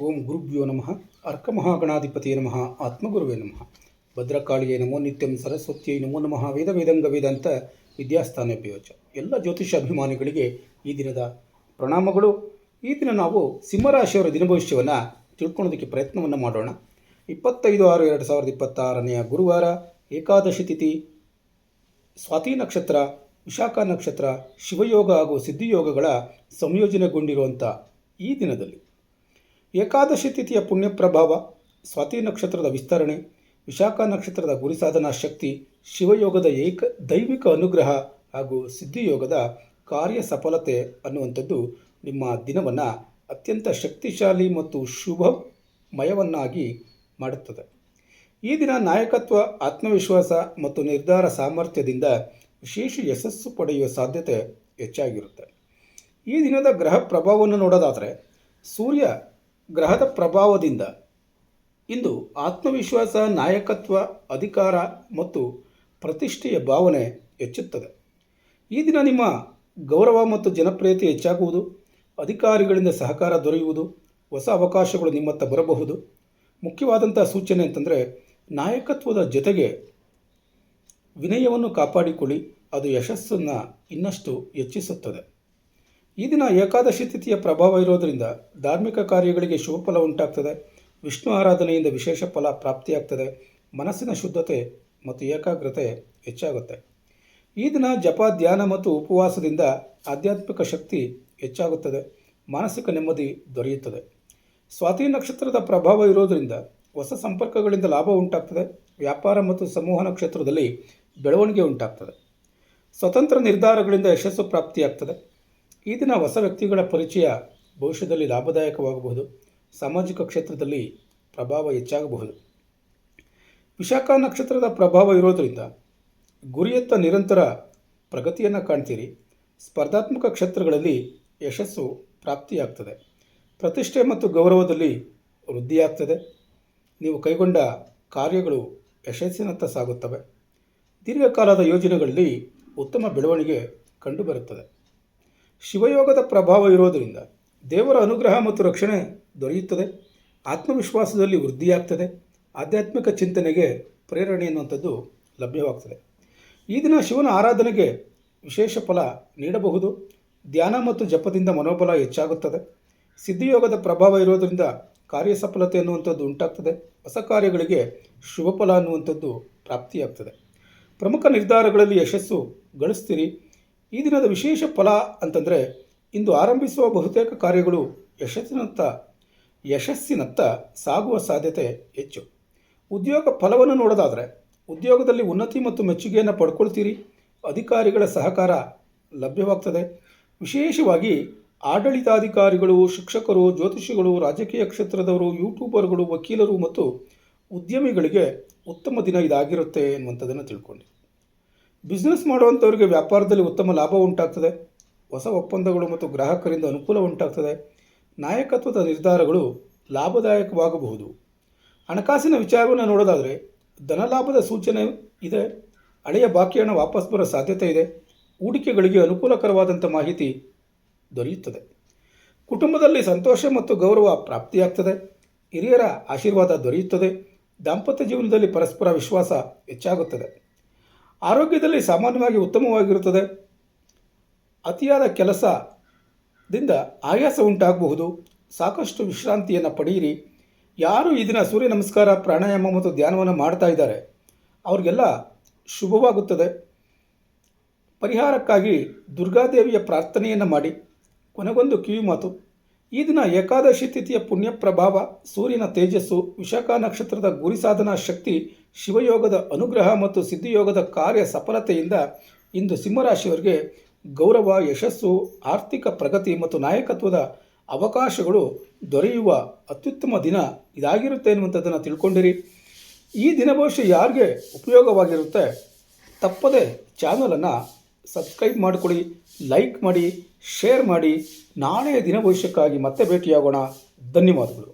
ಓಂ ಗುರುಭ್ಯೋ ನಮಃ ಅರ್ಕಮಹಾಗಣಾಧಿಪತಿಯೇ ನಮಃ ಆತ್ಮಗುರುವೇ ನಮಃ ಭದ್ರಕಾಳಿಯೇ ನಮೋ ನಿತ್ಯಂ ಸರಸ್ವತಿಯೇ ನಮೋ ನಮಃ ವೇದ ವೇದಾಂತ ವಿದ್ಯಾಸ್ಥಾನೋಪಯೋಚ. ಎಲ್ಲ ಜ್ಯೋತಿಷ ಅಭಿಮಾನಿಗಳಿಗೆ ಈ ದಿನದ ಪ್ರಣಾಮಗಳು. ಈ ದಿನ ನಾವು ಸಿಂಹರಾಶಿಯವರ ದಿನಭವಿಷ್ಯವನ್ನು ತಿಳ್ಕೊಳ್ಳೋದಕ್ಕೆ ಪ್ರಯತ್ನವನ್ನು ಮಾಡೋಣ. 25/6/2026 ಗುರುವಾರ, ಏಕಾದಶಿ ತಿಥಿ, ಸ್ವಾತಿ ನಕ್ಷತ್ರ, ವಿಶಾಖ ನಕ್ಷತ್ರ, ಶಿವಯೋಗ ಹಾಗೂ ಸಿದ್ಧಿಯೋಗಗಳ ಸಂಯೋಜನೆಗೊಂಡಿರುವಂಥ ಈ ದಿನದಲ್ಲಿ ಏಕಾದಶಿ ತಿಥಿಯ ಪುಣ್ಯ ಪ್ರಭಾವ, ಸ್ವಾತಿ ನಕ್ಷತ್ರದ ವಿಸ್ತರಣೆ, ವಿಶಾಖ ನಕ್ಷತ್ರದ ಗುರಿ ಸಾಧನಾ ಶಕ್ತಿ, ಶಿವಯೋಗದ ದೈವಿಕ ಅನುಗ್ರಹ ಹಾಗೂ ಸಿದ್ಧಿಯೋಗದ ಕಾರ್ಯ ಸಫಲತೆ ಅನ್ನುವಂಥದ್ದು ನಿಮ್ಮ ದಿನವನ್ನು ಅತ್ಯಂತ ಶಕ್ತಿಶಾಲಿ ಮತ್ತು ಶುಭಮಯವನ್ನಾಗಿ ಮಾಡುತ್ತದೆ. ಈ ದಿನ ನಾಯಕತ್ವ, ಆತ್ಮವಿಶ್ವಾಸ ಮತ್ತು ನಿರ್ಧಾರ ಸಾಮರ್ಥ್ಯದಿಂದ ವಿಶೇಷ ಯಶಸ್ಸು ಪಡೆಯುವ ಸಾಧ್ಯತೆ ಹೆಚ್ಚಾಗಿರುತ್ತೆ. ಈ ದಿನದ ಗ್ರಹ ಪ್ರಭಾವವನ್ನು ನೋಡೋದಾದರೆ, ಸೂರ್ಯ ಗ್ರಹದ ಪ್ರಭಾವದಿಂದ ಇಂದು ಆತ್ಮವಿಶ್ವಾಸ, ನಾಯಕತ್ವ, ಅಧಿಕಾರ ಮತ್ತು ಪ್ರತಿಷ್ಠೆಯ ಭಾವನೆ ಹೆಚ್ಚುತ್ತದೆ. ಈ ದಿನ ನಿಮ್ಮ ಗೌರವ ಮತ್ತು ಜನಪ್ರಿಯತೆ ಹೆಚ್ಚಾಗುವುದು, ಅಧಿಕಾರಿಗಳಿಂದ ಸಹಕಾರ ದೊರೆಯುವುದು, ಹೊಸ ಅವಕಾಶಗಳು ನಿಮ್ಮತ್ತ ಬರಬಹುದು. ಮುಖ್ಯವಾದಂಥ ಸೂಚನೆ ಅಂತಂದರೆ, ನಾಯಕತ್ವದ ಜೊತೆಗೆ ವಿನಯವನ್ನು ಕಾಪಾಡಿಕೊಳ್ಳಿ, ಅದು ಯಶಸ್ಸನ್ನು ಇನ್ನಷ್ಟು ಹೆಚ್ಚಿಸುತ್ತದೆ. ಈ ದಿನ ಏಕಾದಶಿ ತಿಥಿಯ ಪ್ರಭಾವ ಇರೋದರಿಂದ ಧಾರ್ಮಿಕ ಕಾರ್ಯಗಳಿಗೆ ಶುಭ ಫಲ ಉಂಟಾಗ್ತದೆ. ವಿಷ್ಣು ಆರಾಧನೆಯಿಂದ ವಿಶೇಷ ಫಲ ಪ್ರಾಪ್ತಿಯಾಗ್ತದೆ. ಮನಸ್ಸಿನ ಶುದ್ಧತೆ ಮತ್ತು ಏಕಾಗ್ರತೆ ಹೆಚ್ಚಾಗುತ್ತೆ. ಈ ದಿನ ಜಪ, ಧ್ಯಾನ ಮತ್ತು ಉಪವಾಸದಿಂದ ಆಧ್ಯಾತ್ಮಿಕ ಶಕ್ತಿ ಹೆಚ್ಚಾಗುತ್ತದೆ. ಮಾನಸಿಕ ನೆಮ್ಮದಿ ದೊರೆಯುತ್ತದೆ. ಸ್ವಾತಿ ನಕ್ಷತ್ರದ ಪ್ರಭಾವ ಇರೋದರಿಂದ ಹೊಸ ಸಂಪರ್ಕಗಳಿಂದ ಲಾಭ ಉಂಟಾಗ್ತದೆ. ವ್ಯಾಪಾರ ಮತ್ತು ಸಮೂಹ ನಕ್ಷತ್ರದಲ್ಲಿ ಬೆಳವಣಿಗೆ ಉಂಟಾಗ್ತದೆ. ಸ್ವತಂತ್ರ ನಿರ್ಧಾರಗಳಿಂದ ಯಶಸ್ಸು ಪ್ರಾಪ್ತಿಯಾಗ್ತದೆ. ಈ ದಿನ ಹೊಸ ವ್ಯಕ್ತಿಗಳ ಪರಿಚಯ ಭವಿಷ್ಯದಲ್ಲಿ ಲಾಭದಾಯಕವಾಗಬಹುದು. ಸಾಮಾಜಿಕ ಕ್ಷೇತ್ರದಲ್ಲಿ ಪ್ರಭಾವ ಹೆಚ್ಚಾಗಬಹುದು. ವಿಶಾಖ ನಕ್ಷತ್ರದ ಪ್ರಭಾವ ಇರೋದರಿಂದ ಗುರಿಯತ್ತ ನಿರಂತರ ಪ್ರಗತಿಯನ್ನು ಕಾಣ್ತೀರಿ. ಸ್ಪರ್ಧಾತ್ಮಕ ಕ್ಷೇತ್ರಗಳಲ್ಲಿ ಯಶಸ್ಸು ಪ್ರಾಪ್ತಿಯಾಗ್ತದೆ. ಪ್ರತಿಷ್ಠೆ ಮತ್ತು ಗೌರವದಲ್ಲಿ ವೃದ್ಧಿಯಾಗ್ತದೆ. ನೀವು ಕೈಗೊಂಡ ಕಾರ್ಯಗಳು ಯಶಸ್ಸಿನತ್ತ ಸಾಗುತ್ತವೆ. ದೀರ್ಘಕಾಲದ ಯೋಜನೆಗಳಲ್ಲಿ ಉತ್ತಮ ಬೆಳವಣಿಗೆ ಕಂಡುಬರುತ್ತದೆ. ಶಿವಯೋಗದ ಪ್ರಭಾವ ಇರೋದರಿಂದ ದೇವರ ಅನುಗ್ರಹ ಮತ್ತು ರಕ್ಷಣೆ ದೊರೆಯುತ್ತದೆ. ಆತ್ಮವಿಶ್ವಾಸದಲ್ಲಿ ವೃದ್ಧಿಯಾಗ್ತದೆ. ಆಧ್ಯಾತ್ಮಿಕ ಚಿಂತನೆಗೆ ಪ್ರೇರಣೆ ಎನ್ನುವಂಥದ್ದು ಲಭ್ಯವಾಗ್ತದೆ. ಈ ದಿನ ಶಿವನ ಆರಾಧನೆಗೆ ವಿಶೇಷ ಫಲ ನೀಡಬಹುದು. ಧ್ಯಾನ ಮತ್ತು ಜಪದಿಂದ ಮನೋಬಲ ಹೆಚ್ಚಾಗುತ್ತದೆ. ಸಿದ್ಧಿಯೋಗದ ಪ್ರಭಾವ ಇರೋದರಿಂದ ಕಾರ್ಯಸಫಲತೆ ಅನ್ನುವಂಥದ್ದು ಉಂಟಾಗ್ತದೆ. ಹೊಸ ಕಾರ್ಯಗಳಿಗೆ ಶುಭ ಫಲ ಅನ್ನುವಂಥದ್ದು ಪ್ರಾಪ್ತಿಯಾಗ್ತದೆ. ಪ್ರಮುಖ ನಿರ್ಧಾರಗಳಲ್ಲಿ ಯಶಸ್ಸು ಗಳಿಸ್ತೀರಿ. ಈ ದಿನದ ವಿಶೇಷ ಫಲ ಅಂತಂದರೆ, ಇಂದು ಆರಂಭಿಸುವ ಬಹುತೇಕ ಕಾರ್ಯಗಳು ಯಶಸ್ಸಿನತ್ತ ಸಾಗುವ ಸಾಧ್ಯತೆ ಹೆಚ್ಚು. ಉದ್ಯೋಗ ಫಲವನ್ನು ನೋಡೋದಾದರೆ, ಉದ್ಯೋಗದಲ್ಲಿ ಉನ್ನತಿ ಮತ್ತು ಮೆಚ್ಚುಗೆಯನ್ನು ಪಡ್ಕೊಳ್ತೀರಿ. ಅಧಿಕಾರಿಗಳ ಸಹಕಾರ ಲಭ್ಯವಾಗ್ತದೆ. ವಿಶೇಷವಾಗಿ ಆಡಳಿತಾಧಿಕಾರಿಗಳು, ಶಿಕ್ಷಕರು, ಜ್ಯೋತಿಷಿಗಳು, ರಾಜಕೀಯ ಕ್ಷೇತ್ರದವರು, ಯೂಟ್ಯೂಬರ್ಗಳು, ವಕೀಲರು ಮತ್ತು ಉದ್ಯಮಿಗಳಿಗೆ ಉತ್ತಮ ದಿನ ಇದಾಗಿರುತ್ತೆ ಎನ್ನುವಂಥದ್ದನ್ನು ತಿಳ್ಕೊಂಡು, ಬಿಸ್ನೆಸ್ ಮಾಡುವಂಥವ್ರಿಗೆ ವ್ಯಾಪಾರದಲ್ಲಿ ಉತ್ತಮ ಲಾಭ ಉಂಟಾಗ್ತದೆ. ಹೊಸ ಒಪ್ಪಂದಗಳು ಮತ್ತು ಗ್ರಾಹಕರಿಂದ ಅನುಕೂಲ ಉಂಟಾಗ್ತದೆ. ನಾಯಕತ್ವದ ನಿರ್ಧಾರಗಳು ಲಾಭದಾಯಕವಾಗಬಹುದು. ಹಣಕಾಸಿನ ವಿಚಾರವನ್ನು ನೋಡೋದಾದರೆ, ಧನಲಾಭದ ಸೂಚನೆ ಇದೆ. ಹಳೆಯ ಬಾಕಿ ಹಣ ವಾಪಸ್ ಬರೋ ಸಾಧ್ಯತೆ ಇದೆ. ಹೂಡಿಕೆಗಳಿಗೆ ಅನುಕೂಲಕರವಾದಂಥ ಮಾಹಿತಿ ದೊರೆಯುತ್ತದೆ. ಕುಟುಂಬದಲ್ಲಿ ಸಂತೋಷ ಮತ್ತು ಗೌರವ ಪ್ರಾಪ್ತಿಯಾಗ್ತದೆ. ಹಿರಿಯರ ಆಶೀರ್ವಾದ ದೊರೆಯುತ್ತದೆ. ದಾಂಪತ್ಯ ಜೀವನದಲ್ಲಿ ಪರಸ್ಪರ ವಿಶ್ವಾಸ ಹೆಚ್ಚಾಗುತ್ತದೆ. ಆರೋಗ್ಯದಲ್ಲಿ ಸಾಮಾನ್ಯವಾಗಿ ಉತ್ತಮವಾಗಿರುತ್ತದೆ. ಅತಿಯಾದ ಕೆಲಸದಿಂದ ಆಯಾಸ ಉಂಟಾಗಬಹುದು. ಸಾಕಷ್ಟು ವಿಶ್ರಾಂತಿಯನ್ನು ಪಡೆಯಿರಿ. ಯಾರು ಈ ದಿನ ಸೂರ್ಯ ನಮಸ್ಕಾರ, ಪ್ರಾಣಾಯಾಮ ಮತ್ತು ಧ್ಯಾನವನ್ನು ಮಾಡ್ತಾ ಇದ್ದಾರೆ ಅವ್ರಿಗೆಲ್ಲ ಶುಭವಾಗುತ್ತದೆ. ಪರಿಹಾರಕ್ಕಾಗಿ ದುರ್ಗಾದೇವಿಯ ಪ್ರಾರ್ಥನೆಯನ್ನು ಮಾಡಿ. ಕೊನೆಗೊಂದು ಕಿವಿ ಮಾತು. ಈ ದಿನ ಏಕಾದಶಿ ತಿಥಿಯ ಪುಣ್ಯ ಪ್ರಭಾವ, ಸೂರ್ಯನ ತೇಜಸ್ಸು, ವಿಶಾಖ ನಕ್ಷತ್ರದ ಗುರಿ ಸಾಧನಾ ಶಕ್ತಿ, ಶಿವಯೋಗದ ಅನುಗ್ರಹ ಮತ್ತು ಸಿದ್ಧಿಯೋಗದ ಕಾರ್ಯ ಸಫಲತೆಯಿಂದ ಇಂದು ಸಿಂಹರಾಶಿಯವರಿಗೆ ಗೌರವ, ಯಶಸ್ಸು, ಆರ್ಥಿಕ ಪ್ರಗತಿ ಮತ್ತು ನಾಯಕತ್ವದ ಅವಕಾಶಗಳು ದೊರೆಯುವ ಅತ್ಯುತ್ತಮ ದಿನ ಇದಾಗಿರುತ್ತೆ ಎನ್ನುವಂಥದ್ದನ್ನು ತಿಳ್ಕೊಂಡಿರಿ. ಈ ದಿನ ಭವಿಷ್ಯ ಯಾರಿಗೆ ಉಪಯೋಗವಾಗಿರುತ್ತೆ, ತಪ್ಪದೆ ಚಾನಲನ್ನು ಸಬ್ಸ್ಕ್ರೈಬ್ ಮಾಡಿಕೊಳ್ಳಿ, ಲೈಕ್ ಮಾಡಿ, ಶೇರ್ ಮಾಡಿ. ನಾಳೆಯ ದಿನ ಭವಿಷ್ಯಕ್ಕಾಗಿ ಮತ್ತೆ ಭೇಟಿಯಾಗೋಣ. ಧನ್ಯವಾದಗಳು.